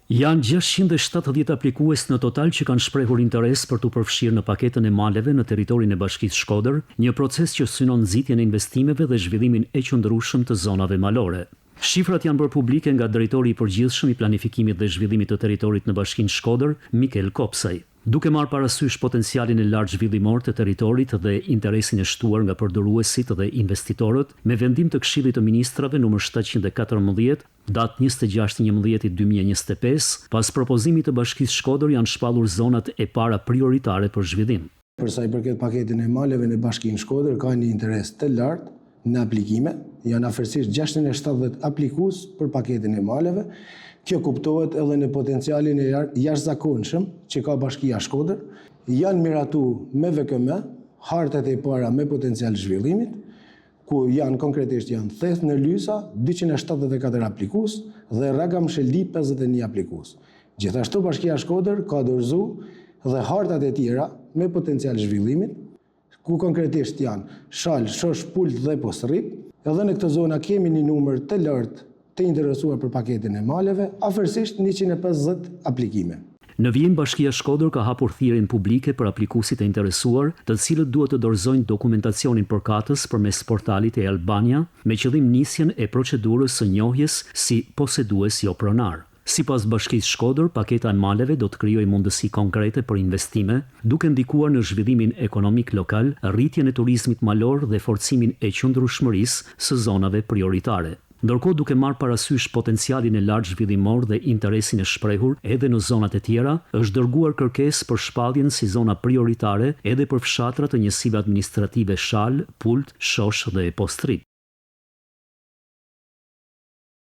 Janë 670 aplikues në total që kanë shprehur interes për të përfshirë në paketën e maleve në territorin e Bashkisë Shkodër, një proces që synon nxitjen e investimeve dhe zhvillimin e qëndrueshëm të zonave malore. Shifrat janë bërë publike nga drejtori i përgjithshëm i planifikimit dhe zhvillimit të territorit në Bashkinë Shkodër, Mikel Kopsaj. Duke marrë parasysh potencialin e lartë zhvillimor të territorit dhe interesin e shtuar nga përdoruesit dhe investitorët, me vendim të Këshillit të Ministrave numër 714, datë 26/11/2025, pas propozimit të Bashkisë Shkodër janë shpallur zonat e para prioritare për zhvillim. Për sa i përket paketin e maleve në Bashkinë Shkodër ka një interes të lartë në aplikime, janë afërsisht 670 aplikues për paketin e maleve. Kjo kuptohet edhe në potencialin e jashtëzakonshëm që ka Bashkia Shkodër. Janë miratu me VKM, hartat e para me potencial zhvillimit, ku janë konkretisht janë Theth në Lysa 274 aplikues dhe Ragam Sheldi 51 aplikues. Gjithashtu Bashkia Shkodër ka dorëzuar dhe hartat e tjera me potencial zhvillimit, ku konkretisht janë Shal, Shosh, Pult dhe Postrit. Edhe në këtë zona kemi një numër të lartë të interesuar për paketin e maleve, afërsisht 150 aplikime. Në vijim Bashkia Shkodër ka hapur thirrjen publike për aplikuesit e interesuar, të cilët duhet të dorëzojnë dokumentacionin përkatës përmes portalit e Albania, me qëllim nisjen e procedurës së njohjes si posedues jo pronar. Sipas Bashkisë Shkodër, paketa e maleve do të krijojë mundësi konkrete për investime, duke ndikuar në zhvillimin ekonomik lokal, rritjen e turizmit malor dhe forcimin e qëndrueshmërisë së zonave prioritare. Ndërkohë, duke marrë parasysh potencialin e lartë zhvillimor dhe interesin e shprehur edhe në zonat e tjera, është dërguar kërkesë për shpalljen si zona prioritare edhe për fshatra të njësive administrative Shal, Pult, Shosh dhe Postrit.